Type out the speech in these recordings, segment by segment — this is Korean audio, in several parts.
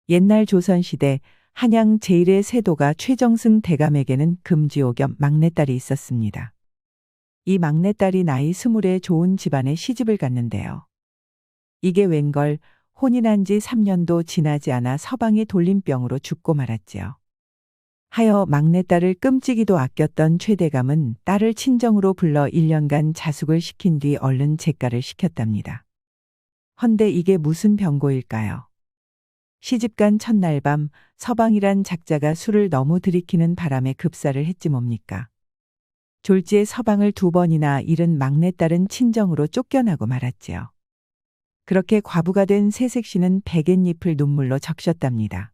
옛날 조선시대 한양 제1의 세도가 최정승 대감에게는 금지오 겸 막내딸이 있었습니다. 이 막내딸이 나이 20에 좋은 집안에 시집을 갔는데요. 이게 웬걸 혼인한 지 3년도 지나지 않아 서방이 돌림병으로 죽고 말았지요. 하여 막내딸을 끔찍이도 아꼈던 최대감은 딸을 친정으로 불러 1년간 자숙을 시킨 뒤 얼른 재가를 시켰답니다. 헌데 이게 무슨 병고일까요? 시집간 첫날 밤 서방이란 작자가 술을 너무 들이키는 바람에 급사를 했지 뭡니까. 졸지에 서방을 2번이나 잃은 막내딸은 친정으로 쫓겨나고 말았지요. 그렇게 과부가 된 새색시는 백엔잎을 눈물로 적셨답니다.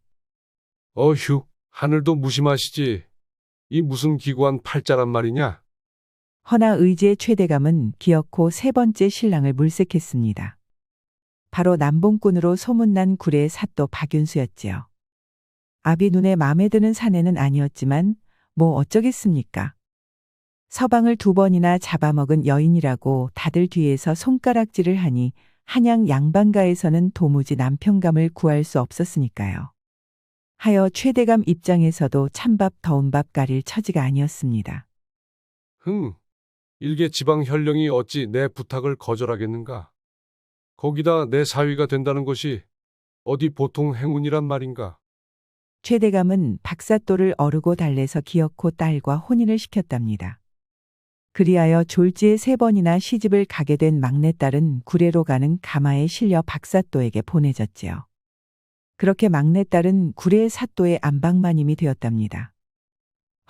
어휴, 하늘도 무심하시지. 이 무슨 기구한 팔자란 말이냐? 허나 의지의 최대감은 기어코 3번째 신랑을 물색했습니다. 바로 남봉꾼으로 소문난 구례의 사또 박윤수였지요. 아비 눈에 마음에 드는 사내는 아니었지만 뭐 어쩌겠습니까. 서방을 2번이나 잡아먹은 여인이라고 다들 뒤에서 손가락질을 하니 한양 양반가에서는 도무지 남편감을 구할 수 없었으니까요. 하여 최대감 입장에서도 찬밥 더운 밥 가릴 처지가 아니었습니다. 일개 지방 현령이 어찌 내 부탁을 거절하겠는가? 거기다 내 사위가 된다는 것이 어디 보통 행운이란 말인가? 최대감은 박사또를 어르고 달래서 기어코 딸과 혼인을 시켰답니다. 그리하여 졸지에 3번이나 시집을 가게 된 막내딸은 구례로 가는 가마에 실려 박사또에게 보내졌지요. 그렇게 막내딸은 구례의 사또의 안방마님이 되었답니다.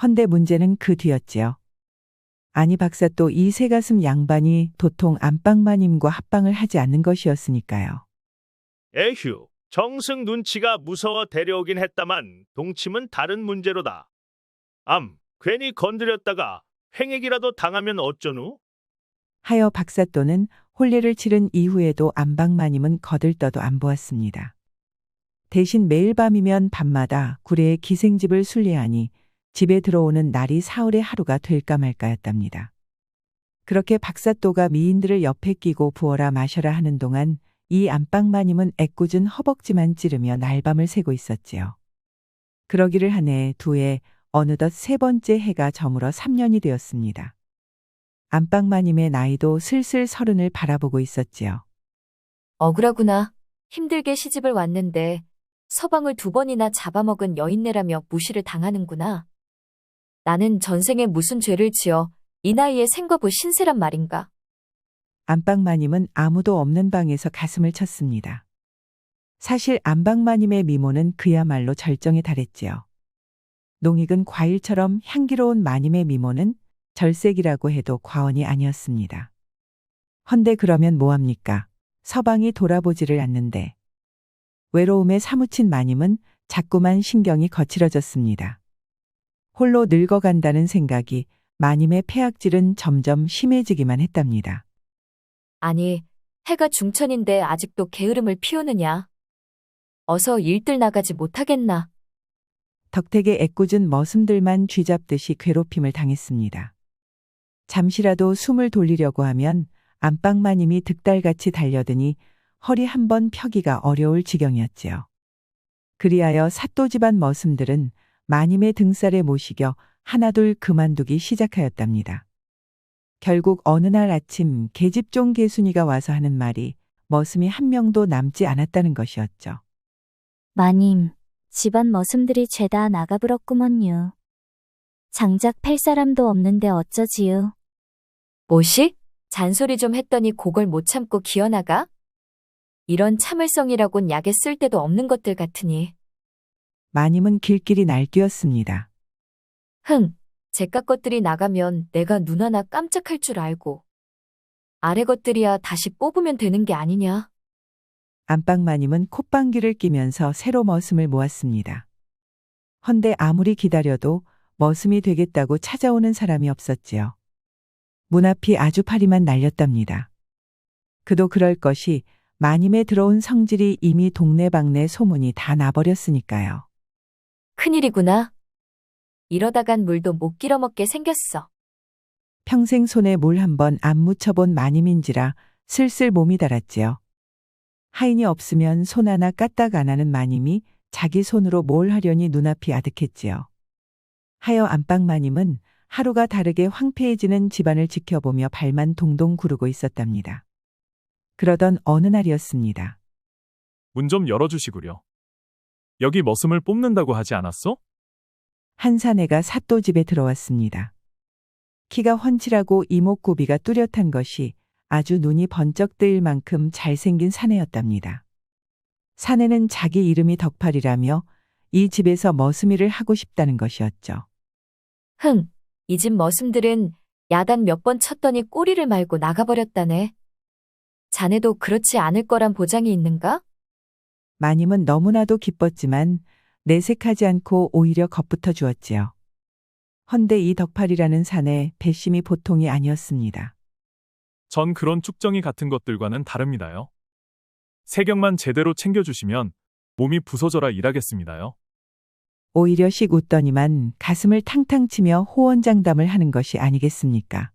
헌데 문제는 그 뒤였지요. 아니 박사또 이 새가슴 양반이 도통 안방마님과 합방을 하지 않는 것이었으니까요. 에휴, 정승 눈치가 무서워 데려오긴 했다만 동침은 다른 문제로다. 괜히 건드렸다가 행액이라도 당하면 어쩌누? 하여 박사또는 혼례를 치른 이후에도 안방마님은 거들떠도 안 보았습니다. 대신 매일 밤이면 밤마다 구례의 기생집을 순례하니 집에 들어오는 날이 사흘의 하루가 될까 말까였답니다. 그렇게 박사또가 미인들을 옆에 끼고 부어라 마셔라 하는 동안 이 안방마님은 애꿎은 허벅지만 찌르며 날밤을 새고 있었지요. 그러기를 한 해, 2해, 어느덧 3번째 해가 저물어 3년이 되었습니다. 안방마님의 나이도 슬슬 30을 바라보고 있었지요. 억울하구나. 힘들게 시집을 왔는데 서방을 2번이나 잡아먹은 여인네라며 무시를 당하는구나. 나는 전생에 무슨 죄를 지어 이 나이에 생거부 신세란 말인가. 안방마님은 아무도 없는 방에서 가슴을 쳤습니다. 사실 안방마님의 미모는 그야말로 절정에 달했지요. 농익은 과일처럼 향기로운 마님의 미모는 절색이라고 해도 과언이 아니었습니다. 헌데 그러면 뭐합니까? 서방이 돌아보지를 않는데. 외로움에 사무친 마님은 자꾸만 신경이 거칠어졌습니다. 홀로 늙어간다는 생각이 마님의 폐악질은 점점 심해지기만 했답니다. 아니, 해가 중천인데 아직도 게으름을 피우느냐. 어서 일들 나가지 못하겠나. 덕택의 애꿎은 머슴들만 쥐잡듯이 괴롭힘을 당했습니다. 잠시라도 숨을 돌리려고 하면 안방마님이 득달같이 달려드니 허리 한번 펴기가 어려울 지경이었지요. 그리하여 사또 집안 머슴들은 마님의 등살에 모시겨 하나둘 그만두기 시작하였답니다. 결국 어느 날 아침 계집종 개순이가 와서 하는 말이 머슴이 한 명도 남지 않았다는 것이었죠. 마님, 집안 머슴들이 죄다 나가불었구먼요. 장작 팰 사람도 없는데 어쩌지요. 뭐시? 잔소리 좀 했더니 그걸 못 참고 기어나가? 이런 참을성이라곤 약에 쓸 데도 없는 것들 같으니. 마님은 길길이 날뛰었습니다. 제깟 것들이 나가면 내가 눈 하나 깜짝할 줄 알고. 아래 것들이야 다시 뽑으면 되는 게 아니냐. 안방마님은 콧방귀를 끼면서 새로 머슴을 모았습니다. 헌데 아무리 기다려도 머슴이 되겠다고 찾아오는 사람이 없었지요. 문 앞이 아주 파리만 날렸답니다. 그도 그럴 것이 마님의 들어온 성질이 이미 동네방네 소문이 다 나버렸으니까요. 큰일이구나. 이러다간 물도 못 길어먹게 생겼어. 평생 손에 물 한 번 안 묻혀본 마님인지라 슬슬 몸이 달았지요. 하인이 없으면 손 하나 까딱 안 하는 마님이 자기 손으로 뭘 하려니 눈앞이 아득했지요. 하여 안방마님은 하루가 다르게 황폐해지는 집안을 지켜보며 발만 동동 구르고 있었답니다. 그러던 어느 날이었습니다. 문 좀 열어주시구려. 여기 머슴을 뽑는다고 하지 않았어? 한 사내가 사또집에 들어왔습니다. 키가 훤칠하고 이목구비가 뚜렷한 것이 아주 눈이 번쩍 뜨일 만큼 잘생긴 사내였답니다. 사내는 자기 이름이 덕팔이라며 이 집에서 머슴일을 하고 싶다는 것이었죠. 흥, 이 집 머슴들은 야단 몇 번 쳤더니 꼬리를 말고 나가버렸다네. 자네도 그렇지 않을 거란 보장이 있는가? 마님은 너무나도 기뻤지만 내색하지 않고 오히려 겁부터 주었지요. 헌데 이 덕팔이라는 사내 배심이 보통이 아니었습니다. 전 그런 쭉정이 같은 것들과는 다릅니다요. 세경만 제대로 챙겨주시면 몸이 부서져라 일하겠습니다요. 오히려 씩 웃더니만 가슴을 탕탕 치며 호언장담을 하는 것이 아니겠습니까?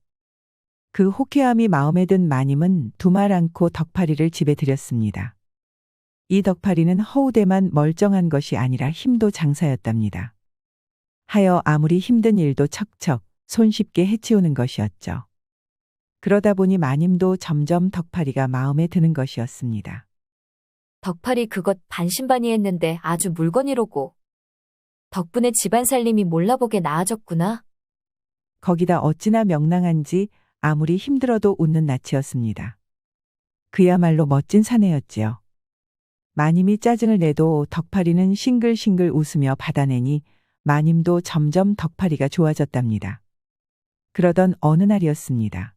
그 호쾌함이 마음에 든 마님은 두말 않고 덕팔이를 집에 들였습니다. 이 덕팔이는 허우대만 멀쩡한 것이 아니라 힘도 장사였답니다. 하여 아무리 힘든 일도 척척 손쉽게 해치우는 것이었죠. 그러다 보니 마님도 점점 덕팔이가 마음에 드는 것이었습니다. 덕팔이 그것 반신반의했는데 아주 물건이로고. 덕분에 집안 살림이 몰라보게 나아졌구나. 거기다 어찌나 명랑한지 아무리 힘들어도 웃는 낯이었습니다. 그야말로 멋진 사내였지요. 마님이 짜증을 내도 덕팔이는 싱글싱글 웃으며 받아내니 마님도 점점 덕팔이가 좋아졌답니다. 그러던 어느 날이었습니다.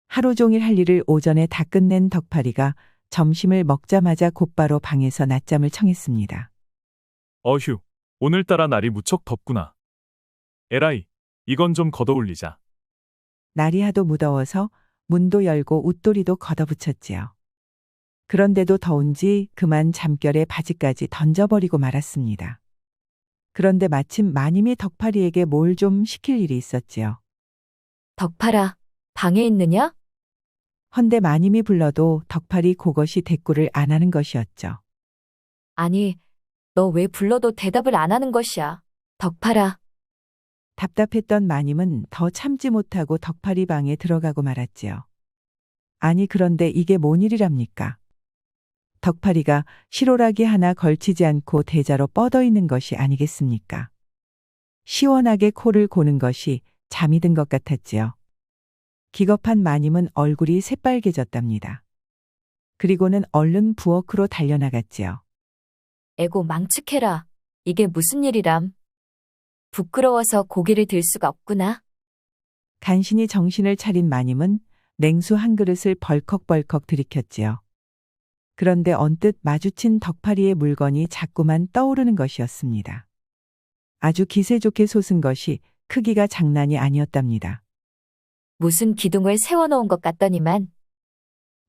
하루 종일 할 일을 오전에 다 끝낸 덕팔이가 점심을 먹자마자 곧바로 방에서 낮잠을 청했습니다. 어휴, 오늘따라 날이 무척 덥구나. 에라이, 이건 좀 걷어올리자. 날이 하도 무더워서 문도 열고 웃돌이도 걷어붙였지요. 그런데도 더운지 그만 잠결에 바지까지 던져버리고 말았습니다. 그런데 마침 마님이 덕팔이에게 뭘 좀 시킬 일이 있었지요. 덕팔아, 방에 있느냐? 헌데 마님이 불러도 덕팔이 그것이 대꾸를 안 하는 것이었죠. 아니, 너 왜 불러도 대답을 안 하는 것이야. 덕팔아. 답답했던 마님은 더 참지 못하고 덕팔이 방에 들어가고 말았지요. 아니 그런데 이게 뭔 일이랍니까? 덕팔이가 실오라기 하나 걸치지 않고 대자로 뻗어 있는 것이 아니겠습니까? 시원하게 코를 고는 것이 잠이 든 것 같았지요. 기겁한 마님은 얼굴이 새빨개졌답니다. 그리고는 얼른 부엌으로 달려나갔지요. 에고 망측해라. 이게 무슨 일이람. 부끄러워서 고개를 들 수가 없구나. 간신히 정신을 차린 마님은 냉수 한 그릇을 벌컥벌컥 들이켰지요. 그런데 언뜻 마주친 덕팔이의 물건이 자꾸만 떠오르는 것이었습니다. 아주 기세 좋게 솟은 것이 크기가 장난이 아니었답니다. 무슨 기둥을 세워놓은 것 같더니만.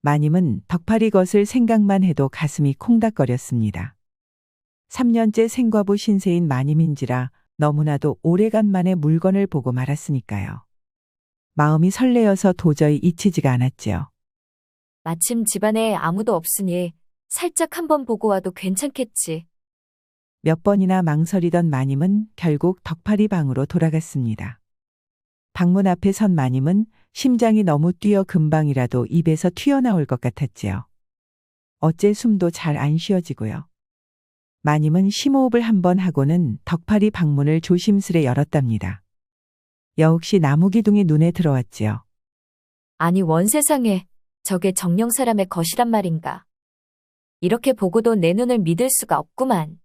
마님은 덕팔이 것을 생각만 해도 가슴이 콩닥거렸습니다. 3년째 생과부 신세인 마님인지라 너무나도 오래간만에 물건을 보고 말았으니까요. 마음이 설레어서 도저히 잊히지가 않았지요. 마침 집안에 아무도 없으니 살짝 한번 보고 와도 괜찮겠지. 몇 번이나 망설이던 마님은 결국 덕팔이 방으로 돌아갔습니다. 방문 앞에 선 마님은 심장이 너무 뛰어 금방이라도 입에서 튀어나올 것 같았지요. 어째 숨도 잘 안 쉬어지고요. 마님은 심호흡을 한번 하고는 덕팔이 방문을 조심스레 열었답니다. 여혹시 나무기둥이 눈에 들어왔지요. 아니 원세상에 저게 정령 사람의 것이란 말인가. 이렇게 보고도 내 눈을 믿을 수가 없구만.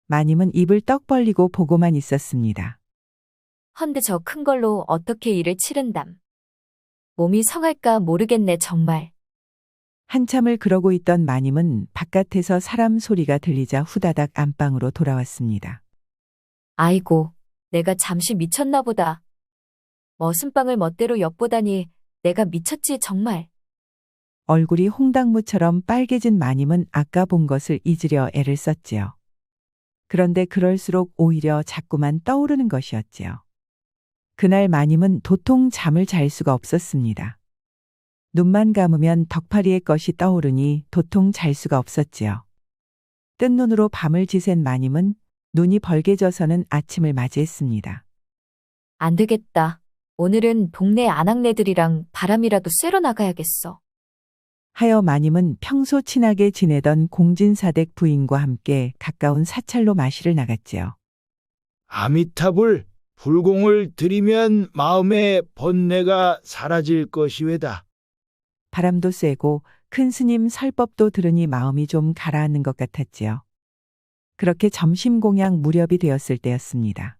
마님은 입을 떡 벌리고 보고만 있었습니다. 헌데 저 큰 걸로 어떻게 일을 치른담. 몸이 성할까 모르겠네 정말. 한참을 그러고 있던 마님은 바깥에서 사람 소리가 들리자 후다닥 안방으로 돌아왔습니다. 아이고, 내가 잠시 미쳤나 보다. 머슴빵을 멋대로 엿보다니 내가 미쳤지 정말. 얼굴이 홍당무처럼 빨개진 마님은 아까 본 것을 잊으려 애를 썼지요. 그런데 그럴수록 오히려 자꾸만 떠오르는 것이었지요. 그날 마님은 도통 잠을 잘 수가 없었습니다. 눈만 감으면 덕팔이의 것이 떠오르니 도통 잘 수가 없었지요. 뜬 눈으로 밤을 지샌 마님은 눈이 벌게져서는 아침을 맞이했습니다. 안 되겠다. 오늘은 동네 아낙네들이랑 바람이라도 쐬러 나가야겠어. 하여 마님은 평소 친하게 지내던 공진사댁 부인과 함께 가까운 사찰로 마시를 나갔지요. 아미타불 불공을 들이면 마음의 번뇌가 사라질 것이외다. 바람도 쐬고 큰 스님 설법도 들으니 마음이 좀 가라앉는 것 같았지요. 그렇게 점심 공양 무렵이 되었을 때였습니다.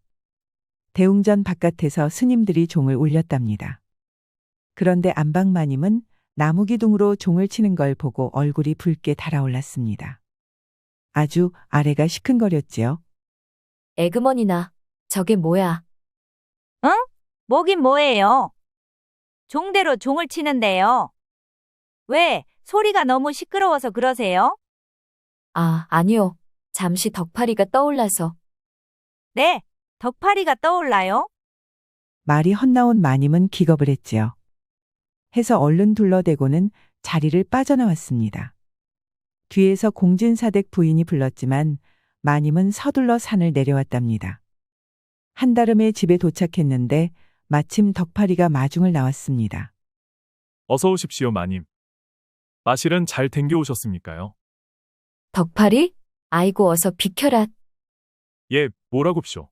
대웅전 바깥에서 스님들이 종을 울렸답니다. 그런데 안방마님은 나무기둥으로 종을 치는 걸 보고 얼굴이 붉게 달아올랐습니다. 아주 아래가 시큰거렸지요. 에그머니나, 저게 뭐야? 응? 뭐긴 뭐예요? 종대로 종을 치는데요. 왜 소리가 너무 시끄러워서 그러세요? 아, 아니요. 잠시 덕파리가 떠올라서. 네, 덕파리가 떠올라요? 말이 헛나온 마님은 기겁을 했지요. 해서 얼른 둘러대고는 자리를 빠져나왔습니다. 뒤에서 공진사댁 부인이 불렀지만 마님은 서둘러 산을 내려왔답니다. 한달음에 집에 도착했는데 마침 덕파리가 마중을 나왔습니다. 어서 오십시오, 마님. 마실은 잘 댕겨오셨습니까요? 덕파리? 아이고 어서 비켜라. 예, 뭐라고쇼?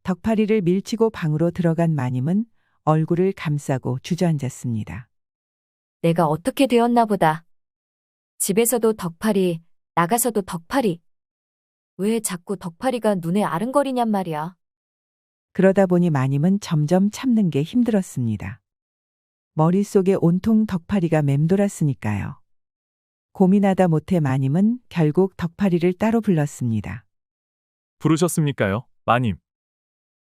덕파리를 밀치고 방으로 들어간 마님은 얼굴을 감싸고 주저앉았습니다. 내가 어떻게 되었나 보다. 집에서도 덕파리, 나가서도 덕파리. 왜 자꾸 덕파리가 눈에 아른거리냔 말이야. 그러다 보니 마님은 점점 참는 게 힘들었습니다. 머릿속에 온통 덕파리가 맴돌았으니까요. 고민하다 못해 마님은 결국 덕파리를 따로 불렀습니다. 부르셨습니까요, 마님?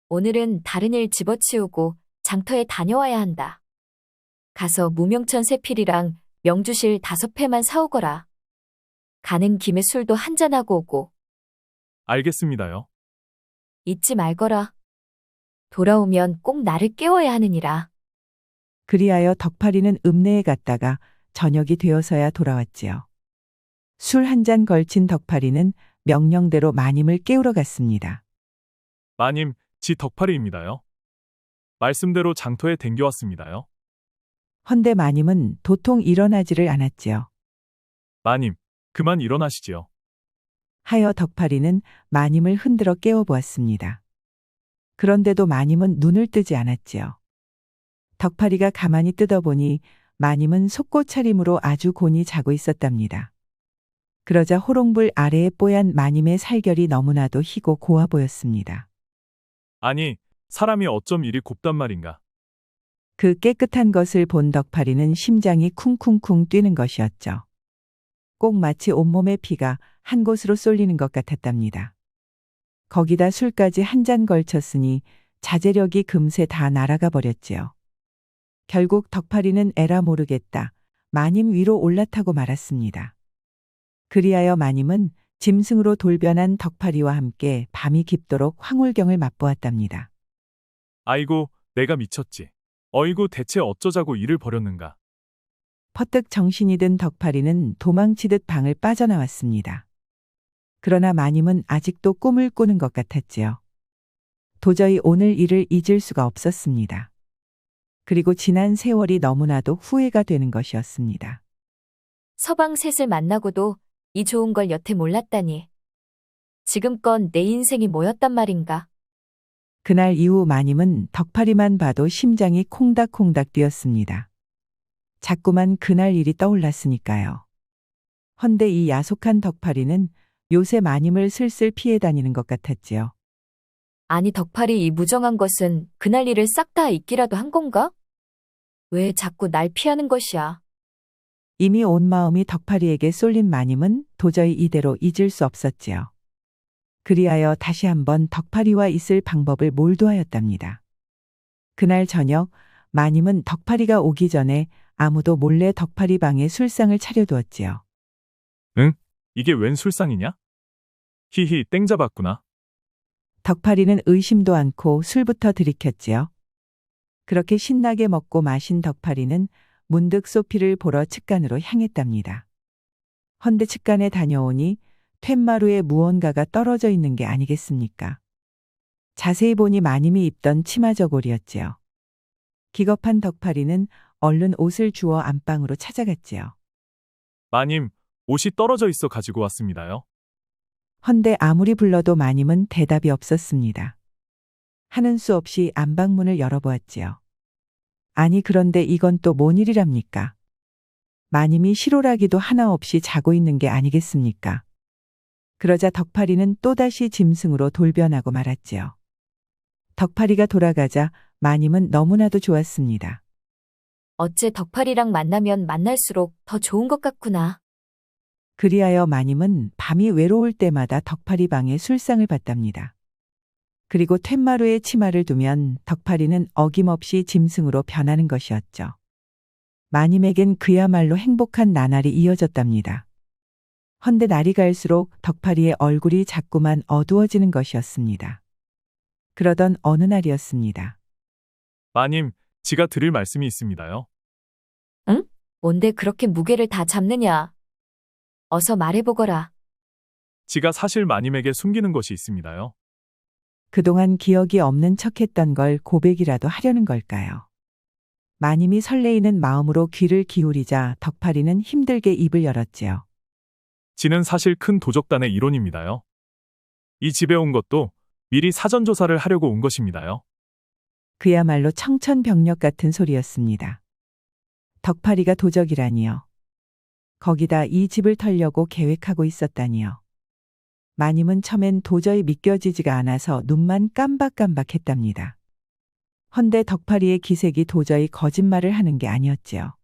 오늘은 다른 일 집어치우고 장터에 다녀와야 한다. 가서 무명천 세필이랑 명주실 5패만 사오거라. 가는 김에 술도 한잔하고 오고. 알겠습니다요. 잊지 말거라. 돌아오면 꼭 나를 깨워야 하느니라. 그리하여 덕파리는 읍내에 갔다가 저녁이 되어서야 돌아왔지요. 술 한 잔 걸친 덕파리는 명령대로 마님을 깨우러 갔습니다. 마님, 지 덕파리입니다요. 말씀대로 장터에 댕겨왔습니다요. 헌데 마님은 도통 일어나지를 않았지요. 마님, 그만 일어나시지요. 하여 덕파리는 마님을 흔들어 깨워보았습니다. 그런데도 마님은 눈을 뜨지 않았지요. 덕파리가 가만히 뜯어보니 마님은 속고 차림으로 아주 곤히 자고 있었답니다. 그러자 호롱불 아래에 뽀얀 마님의 살결이 너무나도 희고 고와 보였습니다. 아니, 사람이 어쩜 이리 곱단 말인가. 그 깨끗한 것을 본 덕파리는 심장이 쿵쿵쿵 뛰는 것이었죠. 꼭 마치 온몸의 피가 한 곳으로 쏠리는 것 같았답니다. 거기다 술까지 한 잔 걸쳤으니 자제력이 금세 다 날아가 버렸지요. 결국 덕파리는 에라 모르겠다. 마님 위로 올라타고 말았습니다. 그리하여 마님은 짐승으로 돌변한 덕파리와 함께 밤이 깊도록 황홀경을 맛보았답니다. 아이고, 내가 미쳤지. 어이구, 대체 어쩌자고 이를 버렸는가. 퍼뜩 정신이 든 덕파리는 도망치듯 방을 빠져나왔습니다. 그러나 마님은 아직도 꿈을 꾸는 것 같았지요. 도저히 오늘 일을 잊을 수가 없었습니다. 그리고 지난 세월이 너무나도 후회가 되는 것이었습니다. 서방 셋을 만나고도 이 좋은 걸 여태 몰랐다니. 지금껏 내 인생이 뭐였단 말인가. 그날 이후 마님은 덕파리만 봐도 심장이 콩닥콩닥 뛰었습니다. 자꾸만 그날 일이 떠올랐으니까요. 헌데 이 야속한 덕파리는 요새 마님을 슬슬 피해 다니는 것 같았지요. 아니 덕파리 이 무정한 것은 그날 일을 싹 다 잊기라도 한 건가? 왜 자꾸 날 피하는 것이야. 이미 온 마음이 덕파리에게 쏠린 마님은 도저히 이대로 잊을 수 없었지요. 그리하여 다시 한번 덕파리와 있을 방법을 몰두하였답니다. 그날 저녁 마님은 덕파리가 오기 전에 아무도 몰래 덕파리 방에 술상을 차려두었지요. 응? 이게 웬 술상이냐? 히히, 땡 잡았구나. 덕파리는 의심도 않고 술부터 들이켰지요. 그렇게 신나게 먹고 마신 덕파리는 문득 소피를 보러 측간으로 향했답니다. 헌데 측간에 다녀오니 툇마루에 무언가가 떨어져 있는 게 아니겠습니까? 자세히 보니 마님이 입던 치마 저고리였지요. 기겁한 덕파리는 얼른 옷을 주워 안방으로 찾아갔지요. 마님, 옷이 떨어져 있어 가지고 왔습니다요. 헌데 아무리 불러도 마님은 대답이 없었습니다. 하는 수 없이 안방문을 열어보았지요. 아니 그런데 이건 또 뭔 일이랍니까? 마님이 실오라기도 하나 없이 자고 있는 게 아니겠습니까? 그러자 덕파리는 또다시 짐승으로 돌변하고 말았지요. 덕파리가 돌아가자 마님은 너무나도 좋았습니다. 어째 덕팔이랑 만나면 만날수록 더 좋은 것 같구나. 그리하여 마님은 밤이 외로울 때마다 덕파리 방에 술상을 받답니다. 그리고 툇마루에 치마를 두면 덕파리는 어김없이 짐승으로 변하는 것이었죠. 마님에겐 그야말로 행복한 나날이 이어졌답니다. 헌데 날이 갈수록 덕파리의 얼굴이 자꾸만 어두워지는 것이었습니다. 그러던 어느 날이었습니다. 마님, 지가 드릴 말씀이 있습니다요. 뭔데 그렇게 무게를 다 잡느냐? 어서 말해보거라. 지가 사실 마님에게 숨기는 것이 있습니다요. 그동안 기억이 없는 척했던 걸 고백이라도 하려는 걸까요? 마님이 설레이는 마음으로 귀를 기울이자 덕파리는 힘들게 입을 열었지요. 지는 사실 큰 도적단의 일원입니다요. 이 집에 온 것도 미리 사전 조사를 하려고 온 것입니다요. 그야말로 청천벽력 같은 소리였습니다. 덕파리가 도적이라니요. 거기다 이 집을 털려고 계획하고 있었다니요. 마님은 처음엔 도저히 믿겨지지가 않아서 눈만 깜박깜박했답니다. 헌데 덕파리의 기색이 도저히 거짓말을 하는 게 아니었지요.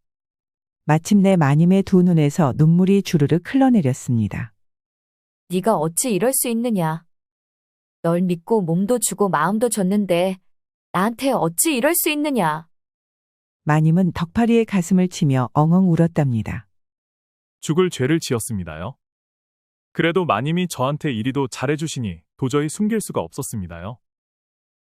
마침내 마님의 두 눈에서 눈물이 주르륵 흘러내렸습니다. 네가 어찌 이럴 수 있느냐? 널 믿고 몸도 주고 마음도 줬는데 나한테 어찌 이럴 수 있느냐? 마님은 덕파리의 가슴을 치며 엉엉 울었답니다. 죽을 죄를 지었습니다요. 그래도 마님이 저한테 이리도 잘해주시니 도저히 숨길 수가 없었습니다요.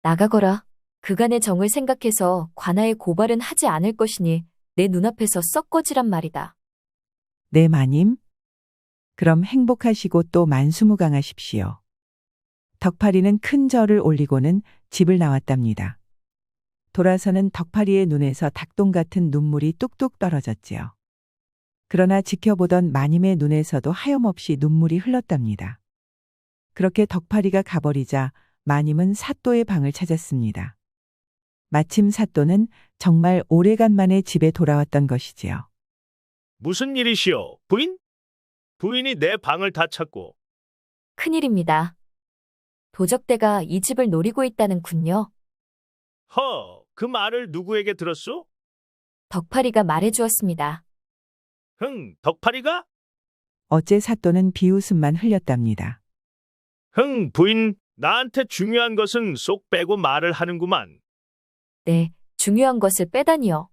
나가거라. 그간의 정을 생각해서 관아의 고발은 하지 않을 것이니 내 눈앞에서 썩 꺼지란 말이다. 네, 마님. 그럼 행복하시고 또 만수무강하십시오. 덕파리는 큰 절을 올리고는 집을 나왔답니다. 돌아서는 덕파리의 눈에서 닭똥 같은 눈물이 뚝뚝 떨어졌지요. 그러나 지켜보던 마님의 눈에서도 하염없이 눈물이 흘렀답니다. 그렇게 덕파리가 가버리자 마님은 사또의 방을 찾았습니다. 마침 사또는 정말 오래간만에 집에 돌아왔던 것이지요. 무슨 일이시오, 부인? 부인이 내 방을 다 찾고. 큰일입니다. 도적대가 이 집을 노리고 있다는군요. 그 말을 누구에게 들었소? 덕파리가 말해주었습니다. 덕파리가? 어째 사또는 비웃음만 흘렸답니다. 부인, 나한테 중요한 것은 쏙 빼고 말을 하는구만. 네, 중요한 것을 빼다니요.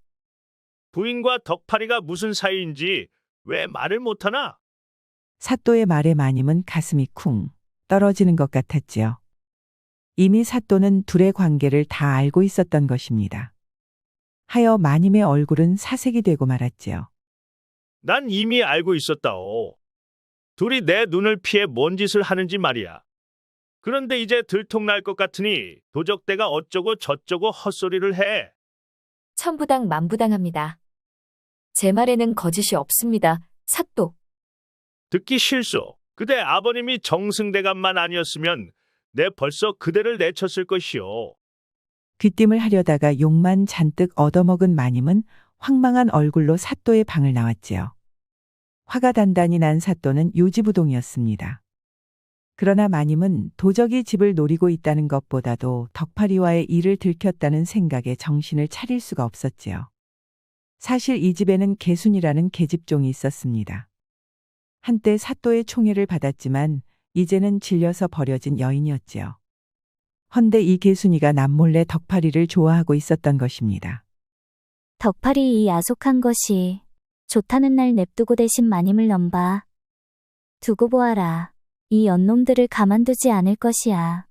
부인과 덕파리가 무슨 사이인지 왜 말을 못하나? 사또의 말에 마님은 가슴이 쿵 떨어지는 것 같았지요. 이미 사또는 둘의 관계를 다 알고 있었던 것입니다. 하여 마님의 얼굴은 사색이 되고 말았지요. 난 이미 알고 있었다오. 둘이 내 눈을 피해 뭔 짓을 하는지 말이야. 그런데 이제 들통날 것 같으니 도적대가 어쩌고 저쩌고 헛소리를 해. 천부당 만부당합니다. 제 말에는 거짓이 없습니다. 사또. 듣기 싫소. 그대 아버님이 정승대감만 아니었으면 내 벌써 그대를 내쳤을 것이오. 귀띔을 하려다가 욕만 잔뜩 얻어먹은 마님은 황망한 얼굴로 사또의 방을 나왔지요. 화가 단단히 난 사또는 요지부동이었습니다. 그러나 마님은 도적이 집을 노리고 있다는 것보다도 덕파리와의 일을 들켰다는 생각에 정신을 차릴 수가 없었지요. 사실 이 집에는 개순이라는 계집종이 있었습니다. 한때 사또의 총애를 받았지만 이제는 질려서 버려진 여인이었지요. 헌데 이 개순이가 남몰래 덕파리를 좋아하고 있었던 것입니다. 덕팔이 이 야속한 것이 좋다는 날 냅두고 대신 마님을 넘봐. 두고 보아라. 이 연놈들을 가만두지 않을 것이야.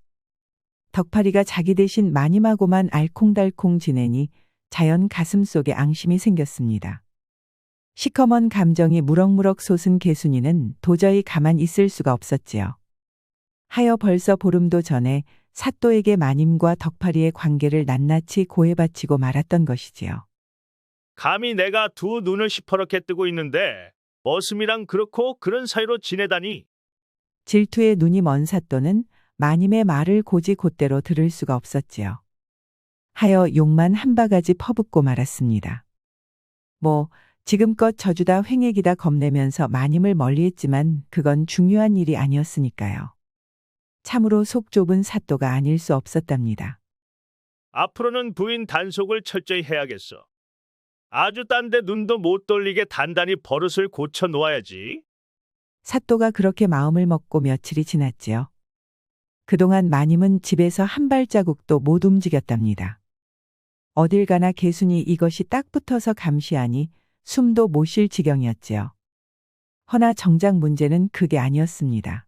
덕파리가 자기 대신 마님하고만 알콩달콩 지내니 자연 가슴속에 앙심이 생겼습니다. 시커먼 감정이 무럭무럭 솟은 개순이는 도저히 가만 있을 수가 없었지요. 하여 벌써 보름도 전에 사또에게 마님과 덕파리의 관계를 낱낱이 고해바치고 말았던 것이지요. 감히 내가 두 눈을 시퍼렇게 뜨고 있는데 머슴이랑 그렇고 그런 사이로 지내다니. 질투에 눈이 먼 사또는 마님의 말을 곧이곧대로 들을 수가 없었지요. 하여 욕만 한 바가지 퍼붓고 말았습니다. 지금껏 저주다 횡액이다 겁내면서 마님을 멀리했지만 그건 중요한 일이 아니었으니까요. 참으로 속 좁은 사또가 아닐 수 없었답니다. 앞으로는 부인 단속을 철저히 해야겠어. 아주 딴 데 눈도 못 돌리게 단단히 버릇을 고쳐 놓아야지. 사또가 그렇게 마음을 먹고 며칠이 지났지요. 그동안 마님은 집에서 한 발자국도 못 움직였답니다. 어딜 가나 개순이 이것이 딱 붙어서 감시하니 숨도 못 쉴 지경이었지요. 허나 정작 문제는 그게 아니었습니다.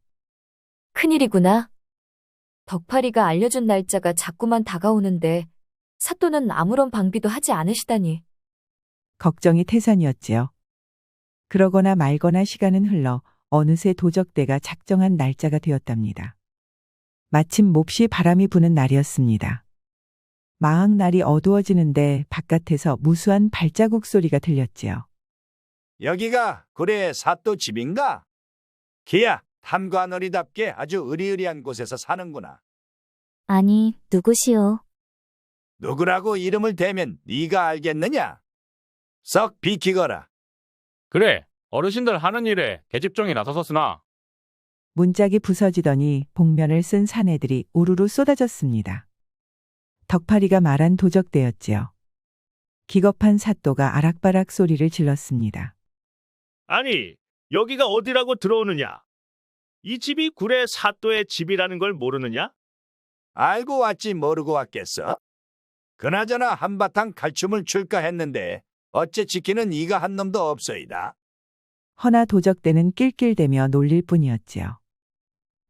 큰일이구나. 덕파리가 알려준 날짜가 자꾸만 다가오는데 사또는 아무런 방비도 하지 않으시다니. 걱정이 태산이었지요. 그러거나 말거나 시간은 흘러 어느새 도적대가 작정한 날짜가 되었답니다. 마침 몹시 바람이 부는 날이었습니다. 마항날이 어두워지는데 바깥에서 무수한 발자국 소리가 들렸지요. 여기가 고래 사또 집인가? 기야, 탐관어리답게 아주 으리으리한 곳에서 사는구나. 아니, 누구시오? 누구라고 이름을 대면 네가 알겠느냐? 썩 비키거라. 그래, 어르신들 하는 일에 계집종이 나서섰으나 문짝이 부서지더니 복면을 쓴 사내들이 우르르 쏟아졌습니다. 덕파리가 말한 도적대였지요. 기겁한 사또가 아락바락 소리를 질렀습니다. 아니, 여기가 어디라고 들어오느냐? 이 집이 구례 사또의 집이라는 걸 모르느냐? 알고 왔지 모르고 왔겠어? 그나저나 한바탕 칼춤을 출까 했는데 어째 지키는 이가 한 놈도 없어이다. 허나 도적대는 낄낄대며 놀릴 뿐이었지요.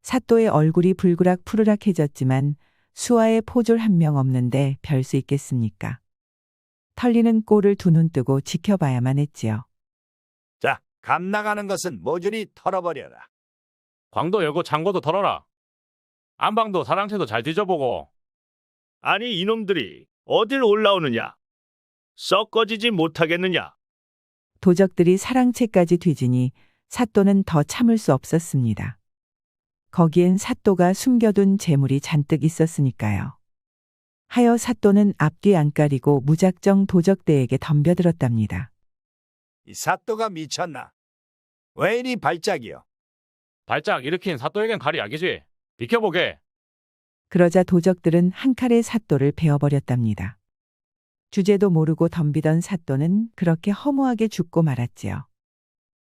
사또의 얼굴이 불그락 푸르락해졌지만 수하에 포졸 한 명 없는데 별 수 있겠습니까? 털리는 꼴을 두 눈 뜨고 지켜봐야만 했지요. 자, 감 나가는 것은 모조리 털어버려라. 광도 열고 창고도 털어라. 안방도 사랑채도 잘 뒤져보고. 아니, 이놈들이 어딜 올라오느냐? 썩 꺼지지 못하겠느냐? 도적들이 사랑채까지 뒤지니 사또는 더 참을 수 없었습니다. 거기엔 사또가 숨겨둔 재물이 잔뜩 있었으니까요. 하여 사또는 앞뒤 안 가리고 무작정 도적대에게 덤벼들었답니다. 이 사또가 미쳤나? 왜 이리 발작이여? 발작 일으킨 사또에겐 칼이 약이지. 비켜보게. 그러자 도적들은 한 칼에 사또를 베어버렸답니다. 주제도 모르고 덤비던 사또는 그렇게 허무하게 죽고 말았지요.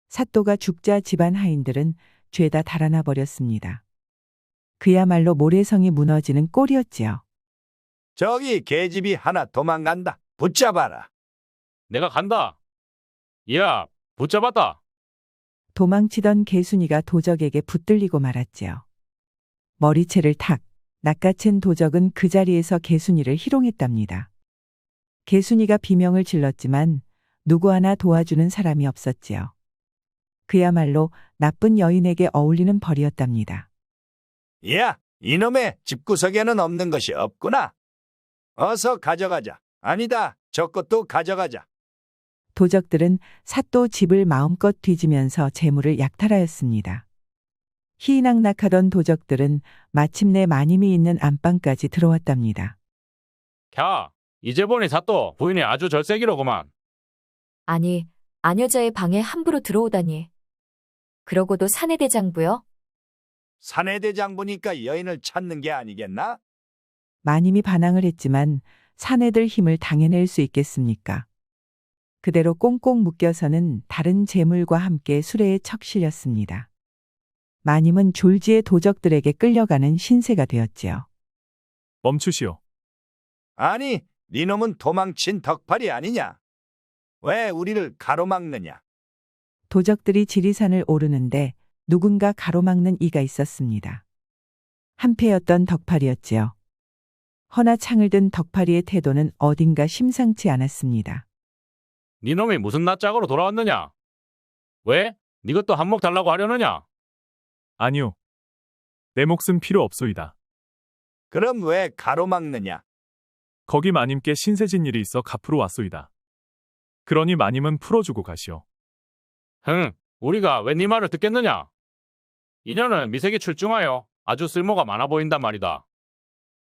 사또가 죽자 집안 하인들은 죄다 달아나 버렸습니다. 그야말로 모래성이 무너지는 꼴이었지요. 저기 계집이 하나 도망간다. 붙잡아라. 내가 간다. 야, 붙잡았다. 도망치던 개순이가 도적에게 붙들리고 말았지요. 머리채를 탁 낚아챈 도적은 그 자리에서 개순이를 희롱했답니다. 개순이가 비명을 질렀지만 누구 하나 도와주는 사람이 없었지요. 그야말로 나쁜 여인에게 어울리는 벌이었답니다. 야, 이놈의 집구석에는 없는 것이 없구나. 어서 가져가자. 아니다, 저것도 가져가자. 도적들은 사또 집을 마음껏 뒤지면서 재물을 약탈하였습니다. 희낙낙하던 도적들은 마침내 마님이 있는 안방까지 들어왔답니다. 캬, 이제 보니 사또 부인이 아주 절세기로구만. 아니, 아녀자의 방에 함부로 들어오다니. 그러고도 사내대장부요? 사내대장 보니까 여인을 찾는 게 아니겠나? 마님이 반항을 했지만 사내들 힘을 당해낼 수 있겠습니까? 그대로 꽁꽁 묶여서는 다른 재물과 함께 수레에 척 실렸습니다. 마님은 졸지에 도적들에게 끌려가는 신세가 되었지요. 멈추시오. 아니, 니놈은 도망친 덕팔이 아니냐? 왜 우리를 가로막느냐? 도적들이 지리산을 오르는데 누군가 가로막는 이가 있었습니다. 한패였던 덕팔이었지요. 허나 창을 든 덕팔이의 태도는 어딘가 심상치 않았습니다. 네 놈이 무슨 낯짝으로 돌아왔느냐? 왜? 네 것도 한몫 달라고 하려느냐? 아니요. 내 몫은 필요 없소이다. 그럼 왜 가로막느냐? 거기 마님께 신세진 일이 있어 갚으러 왔소이다. 그러니 마님은 풀어주고 가시오. 흥, 우리가 왜 네 말을 듣겠느냐? 이년은 미색이 출중하여 아주 쓸모가 많아 보인단 말이다.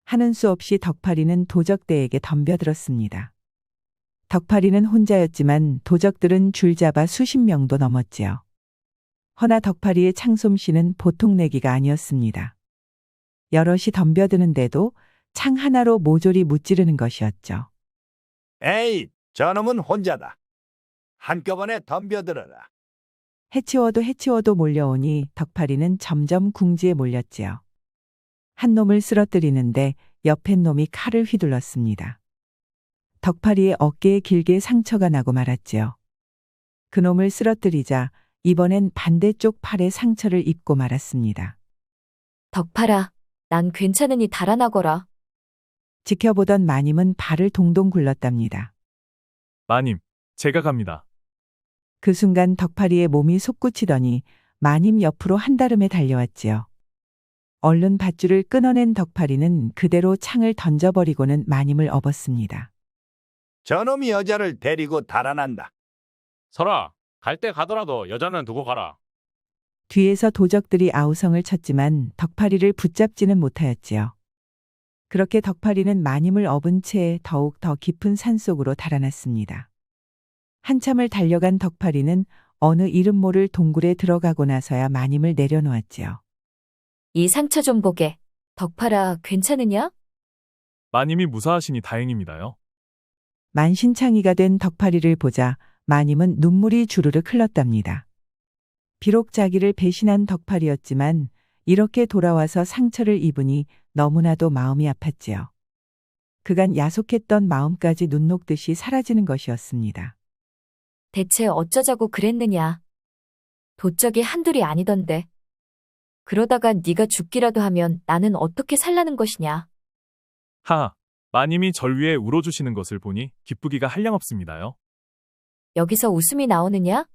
하는 수 없이 덕파리는 도적대에게 덤벼들었습니다. 덕파리는 혼자였지만 도적들은 줄잡아 수십 명도 넘었지요. 허나 덕파리의 창솜씨는 보통 내기가 아니었습니다. 여럿이 덤벼드는데도 창 하나로 모조리 무찌르는 것이었죠. 에이, 저놈은 혼자다. 한꺼번에 덤벼들어라. 해치워도 몰려오니 덕파리는 점점 궁지에 몰렸지요. 한 놈을 쓰러뜨리는데 옆에 놈이 칼을 휘둘렀습니다. 덕파리의 어깨에 길게 상처가 나고 말았지요. 그놈을 쓰러뜨리자 이번엔 반대쪽 팔에 상처를 입고 말았습니다. 덕파라, 난 괜찮으니 달아나거라. 지켜보던 마님은 발을 동동 굴렀답니다. 마님, 제가 갑니다. 그 순간 덕파리의 몸이 솟구치더니 마님 옆으로 한다름에 달려왔지요. 얼른 밧줄을 끊어낸 덕파리는 그대로 창을 던져버리고는 마님을 업었습니다. 저놈이 여자를 데리고 달아난다. 설아, 갈 때 가더라도 여자는 두고 가라. 뒤에서 도적들이 아우성을 쳤지만 덕파리를 붙잡지는 못하였지요. 그렇게 덕파리는 마님을 업은 채 더욱 더 깊은 산속으로 달아났습니다. 한참을 달려간 덕파리는 어느 이름 모를 동굴에 들어가고 나서야 마님을 내려놓았지요. 이 상처 좀 보게. 덕파라, 괜찮으냐? 마님이 무사하시니 다행입니다요. 만신창이가 된 덕파리를 보자 마님은 눈물이 주르륵 흘렀답니다. 비록 자기를 배신한 덕파리였지만 이렇게 돌아와서 상처를 입으니 너무나도 마음이 아팠지요. 그간 야속했던 마음까지 눈 녹듯이 사라지는 것이었습니다. 대체 어쩌자고 그랬느냐? 도적이 한둘이 아니던데. 그러다가 네가 죽기라도 하면 나는 어떻게 살라는 것이냐? 하하, 마님이 절 위해 울어주시는 것을 보니 기쁘기가 한량없습니다요. 여기서 웃음이 나오느냐?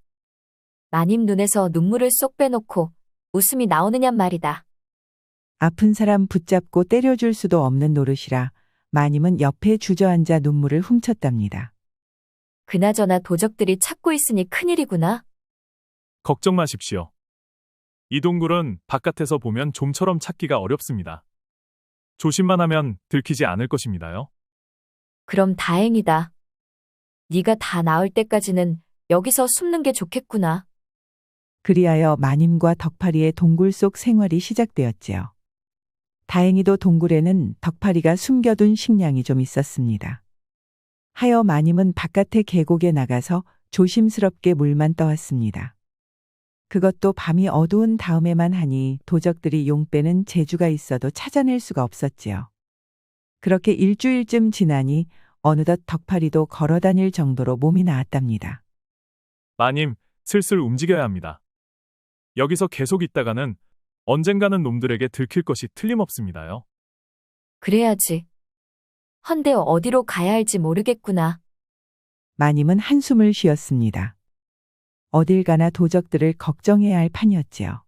마님 눈에서 눈물을 쏙 빼놓고 웃음이 나오느냔 말이다. 아픈 사람 붙잡고 때려줄 수도 없는 노릇이라 마님은 옆에 주저앉아 눈물을 훔쳤답니다. 그나저나 도적들이 찾고 있으니 큰일이구나. 걱정 마십시오. 이 동굴은 바깥에서 보면 좀처럼 찾기가 어렵습니다. 조심만 하면 들키지 않을 것입니다요. 그럼 다행이다. 네가 다 나을 때까지는 여기서 숨는 게 좋겠구나. 그리하여 마님과 덕파리의 동굴 속 생활이 시작되었지요. 다행히도 동굴에는 덕파리가 숨겨둔 식량이 좀 있었습니다. 하여 마님은 바깥의 계곡에 나가서 조심스럽게 물만 떠왔습니다. 그것도 밤이 어두운 다음에만 하니 도적들이 용 빼는 재주가 있어도 찾아낼 수가 없었지요. 그렇게 일주일쯤 지나니 어느덧 덕파리도 걸어다닐 정도로 몸이 나았답니다. 마님, 슬슬 움직여야 합니다. 여기서 계속 있다가는 언젠가는 놈들에게 들킬 것이 틀림없습니다요. 그래야지. 헌데 어디로 가야 할지 모르겠구나. 마님은 한숨을 쉬었습니다. 어딜 가나 도적들을 걱정해야 할 판이었지요.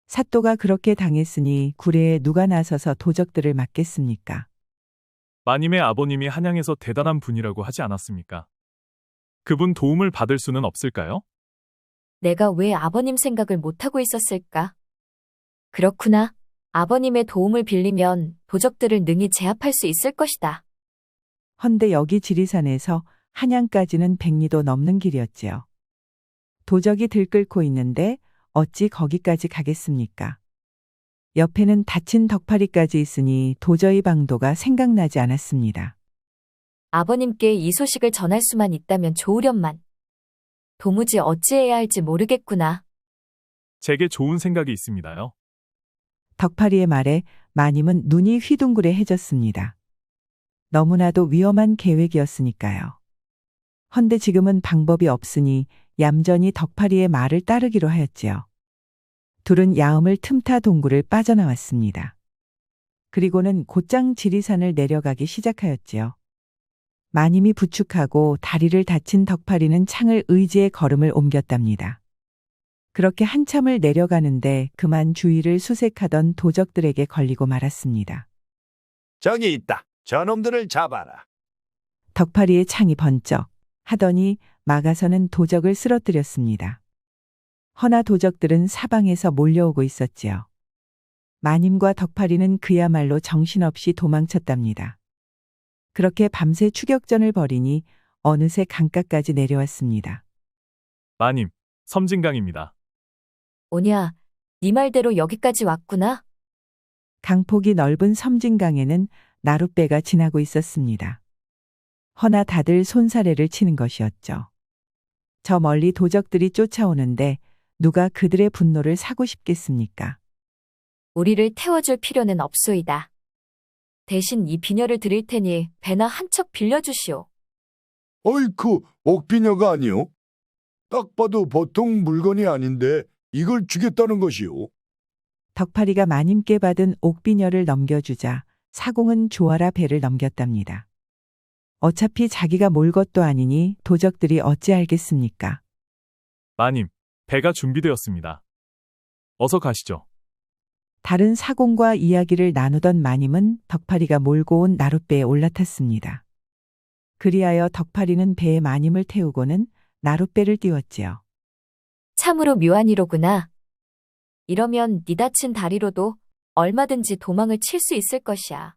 사또가 그렇게 당했으니 구례에 누가 나서서 도적들을 막겠습니까? 마님의 아버님이 한양에서 대단한 분이라고 하지 않았습니까? 그분 도움을 받을 수는 없을까요? 내가 왜 아버님 생각을 못하고 있었을까? 그렇구나. 아버님의 도움을 빌리면 도적들을 능히 제압할 수 있을 것이다. 헌데 여기 지리산에서 한양까지는 100리도 넘는 길이었지요. 도적이 들끓고 있는데 어찌 거기까지 가겠습니까? 옆에는 다친 덕파리까지 있으니 도저히 방도가 생각나지 않았습니다. 아버님께 이 소식을 전할 수만 있다면 좋으련만. 도무지 어찌해야 할지 모르겠구나. 제게 좋은 생각이 있습니다요. 덕파리의 말에 마님은 눈이 휘둥그레해졌습니다. 너무나도 위험한 계획이었으니까요. 헌데 지금은 방법이 없으니 얌전히 덕파리의 말을 따르기로 하였지요. 둘은 야음을 틈타 동굴을 빠져나왔습니다. 그리고는 곧장 지리산을 내려가기 시작하였지요. 마님이 부축하고 다리를 다친 덕파리는 창을 의지해 걸음을 옮겼답니다. 그렇게 한참을 내려가는데 그만 주위를 수색하던 도적들에게 걸리고 말았습니다. 저기 있다. 저놈들을 잡아라. 덕파리의 창이 번쩍 하더니 막아서는 도적을 쓰러뜨렸습니다. 허나 도적들은 사방에서 몰려오고 있었지요. 마님과 덕파리는 그야말로 정신없이 도망쳤답니다. 그렇게 밤새 추격전을 벌이니 어느새 강가까지 내려왔습니다. 마님, 섬진강입니다. 오냐, 네 말대로 여기까지 왔구나. 강폭이 넓은 섬진강에는 나룻배가 지나고 있었습니다. 허나 다들 손사래를 치는 것이었죠. 저 멀리 도적들이 쫓아오는데 누가 그들의 분노를 사고 싶겠습니까? 우리를 태워줄 필요는 없소이다. 대신 이 비녀를 드릴 테니 배나 한 척 빌려주시오. 어이쿠, 옥비녀가 아니오? 딱 봐도 보통 물건이 아닌데 이걸 주겠다는 것이오. 덕파리가 마님께 받은 옥비녀를 넘겨주자 사공은 조아라 배를 넘겼답니다. 어차피 자기가 몰 것도 아니니 도적들이 어찌 알겠습니까? 마님, 배가 준비되었습니다. 어서 가시죠. 다른 사공과 이야기를 나누던 마님은 덕파리가 몰고 온 나룻배에 올라탔습니다. 그리하여 덕파리는 배에 마님을 태우고는 나룻배를 띄웠지요. 참으로 묘한 이로구나. 이러면 네 다친 다리로도 얼마든지 도망을 칠 수 있을 것이야.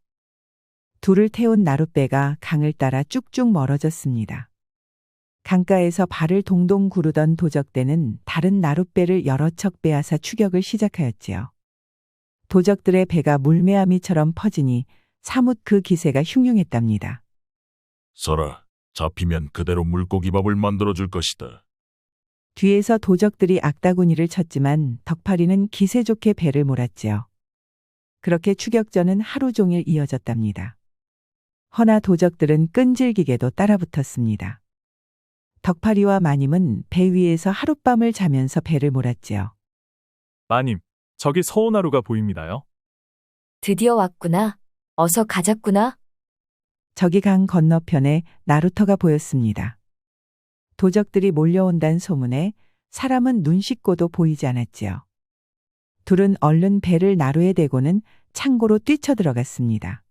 둘을 태운 나룻배가 강을 따라 쭉쭉 멀어졌습니다. 강가에서 발을 동동 구르던 도적대는 다른 나룻배를 여러 척 빼앗아 추격을 시작하였지요. 도적들의 배가 물매아미처럼 퍼지니 사뭇 그 기세가 흉흉했답니다. 서라, 잡히면 그대로 물고기밥을 만들어줄 것이다. 뒤에서 도적들이 악다구니를 쳤지만 덕파리는 기세 좋게 배를 몰았지요. 그렇게 추격전은 하루 종일 이어졌답니다. 허나 도적들은 끈질기게도 따라붙었습니다. 덕파리와 마님은 배 위에서 하룻밤을 자면서 배를 몰았지요. 마님, 저기 서운하루가 보입니다요. 드디어 왔구나. 어서 가자꾸나. 저기 강 건너편에 나루터가 보였습니다. 도적들이 몰려온다는 소문에 사람은 눈 씻고도 보이지 않았지요. 둘은 얼른 배를 나루에 대고는 창고로 뛰쳐들어갔습니다.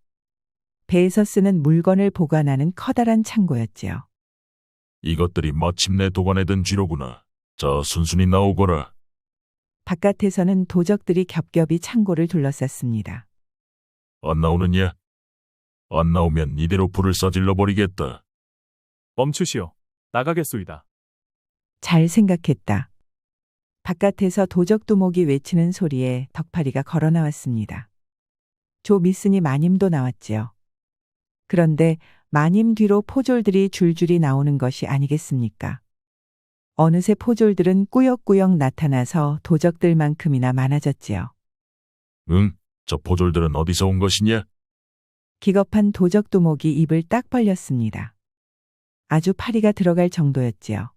배에서 쓰는 물건을 보관하는 커다란 창고였지요. 이것들이 마침내 도관에 든 쥐로구나. 자, 순순히 나오거라. 바깥에서는 도적들이 겹겹이 창고를 둘러쌌습니다. 안 나오느냐? 안 나오면 이대로 불을 싸질러 버리겠다. 멈추시오. 나가겠소이다. 잘 생각했다. 바깥에서 도적두목이 외치는 소리에 덕파리가 걸어 나왔습니다. 조 미쓰니 마님도 나왔지요. 그런데 마님 뒤로 포졸들이 줄줄이 나오는 것이 아니겠습니까? 어느새 포졸들은 꾸역꾸역 나타나서 도적들만큼이나 많아졌지요. 응? 저 포졸들은 어디서 온 것이냐? 기겁한 도적두목이 입을 딱 벌렸습니다. 아주 파리가 들어갈 정도였지요.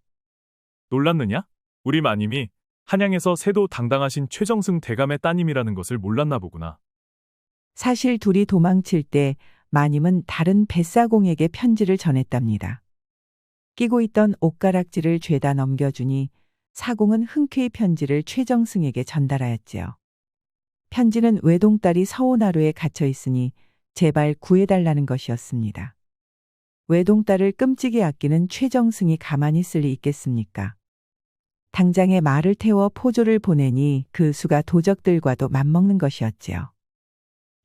놀랐느냐? 우리 마님이 한양에서 세도 당당하신 최정승 대감의 따님이라는 것을 몰랐나 보구나. 사실 둘이 도망칠 때 마님은 다른 뱃사공에게 편지를 전했답니다. 끼고 있던 옷가락지를 죄다 넘겨주니 사공은 흔쾌히 편지를 최정승에게 전달하였지요. 편지는 외동딸이 서온하루에 갇혀 있으니 제발 구해달라는 것이었습니다. 외동딸을 끔찍이 아끼는 최정승이 가만히 있을 리 있겠습니까? 당장에 말을 태워 포조를 보내니 그 수가 도적들과도 맞먹는 것이었지요.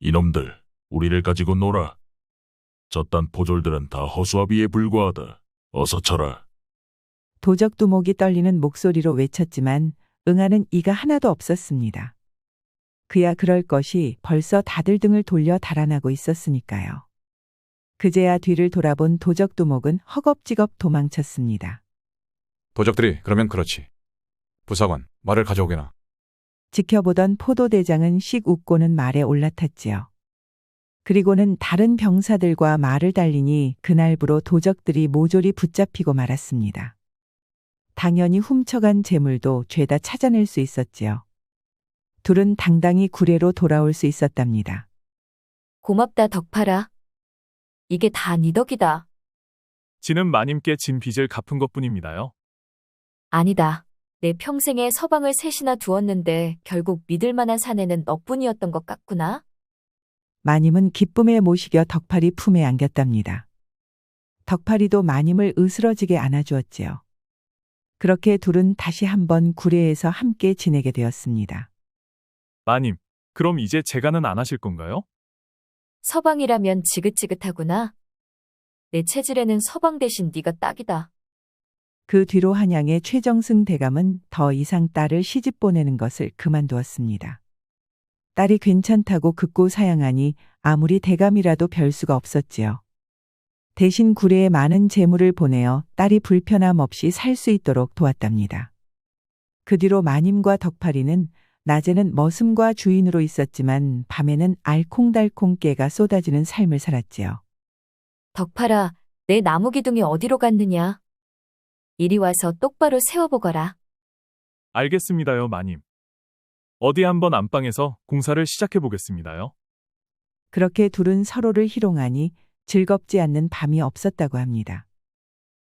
이놈들, 우리를 가지고 놀아. 저딴 포졸들은 다 허수아비에 불과하다. 어서 쳐라. 도적두목이 떨리는 목소리로 외쳤지만 응하는 이가 하나도 없었습니다. 그야 그럴 것이 벌써 다들 등을 돌려 달아나고 있었으니까요. 그제야 뒤를 돌아본 도적두목은 허겁지겁 도망쳤습니다. 도적들이 그러면 그렇지. 부사관, 말을 가져오게나. 지켜보던 포도대장은 씩 웃고는 말에 올라탔지요. 그리고는 다른 병사들과 말을 달리니 그날부로 도적들이 모조리 붙잡히고 말았습니다. 당연히 훔쳐간 재물도 죄다 찾아낼 수 있었지요. 둘은 당당히 구례로 돌아올 수 있었답니다. 고맙다 덕파라. 이게 다 네 덕이다. 지는 마님께 진 빚을 갚은 것뿐입니다요. 아니다. 내 평생에 서방을 셋이나 두었는데 결국 믿을 만한 사내는 너뿐이었던 것 같구나. 마님은 기쁨에 모시겨 덕팔이 품에 안겼답니다. 덕팔이도 마님을 으스러지게 안아주었지요. 그렇게 둘은 다시 한번 구례에서 함께 지내게 되었습니다. 마님, 그럼 이제 재간은 안 하실 건가요? 서방이라면 지긋지긋하구나. 내 체질에는 서방 대신 네가 딱이다. 그 뒤로 한양의 최정승 대감은 더 이상 딸을 시집 보내는 것을 그만두었습니다. 딸이 괜찮다고 극구 사양하니 아무리 대감이라도 별 수가 없었지요. 대신 구례에 많은 재물을 보내어 딸이 불편함 없이 살 수 있도록 도왔답니다. 그 뒤로 마님과 덕팔이는 낮에는 머슴과 주인으로 있었지만 밤에는 알콩달콩 깨가 쏟아지는 삶을 살았지요. 덕팔아, 내 나무 기둥이 어디로 갔느냐? 이리 와서 똑바로 세워보거라. 알겠습니다요, 마님. 어디 한번 안방에서 공사를 시작해 보겠습니다요. 그렇게 둘은 서로를 희롱하니 즐겁지 않는 밤이 없었다고 합니다.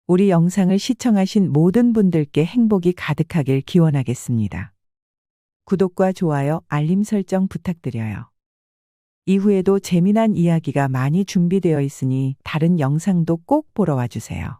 우리 영상을 시청하신 모든 분들께 행복이 가득하길 기원하겠습니다. 구독과 좋아요, 알림 설정 부탁드려요. 이후에도 재미난 이야기가 많이 준비되어 있으니 다른 영상도 꼭 보러 와주세요.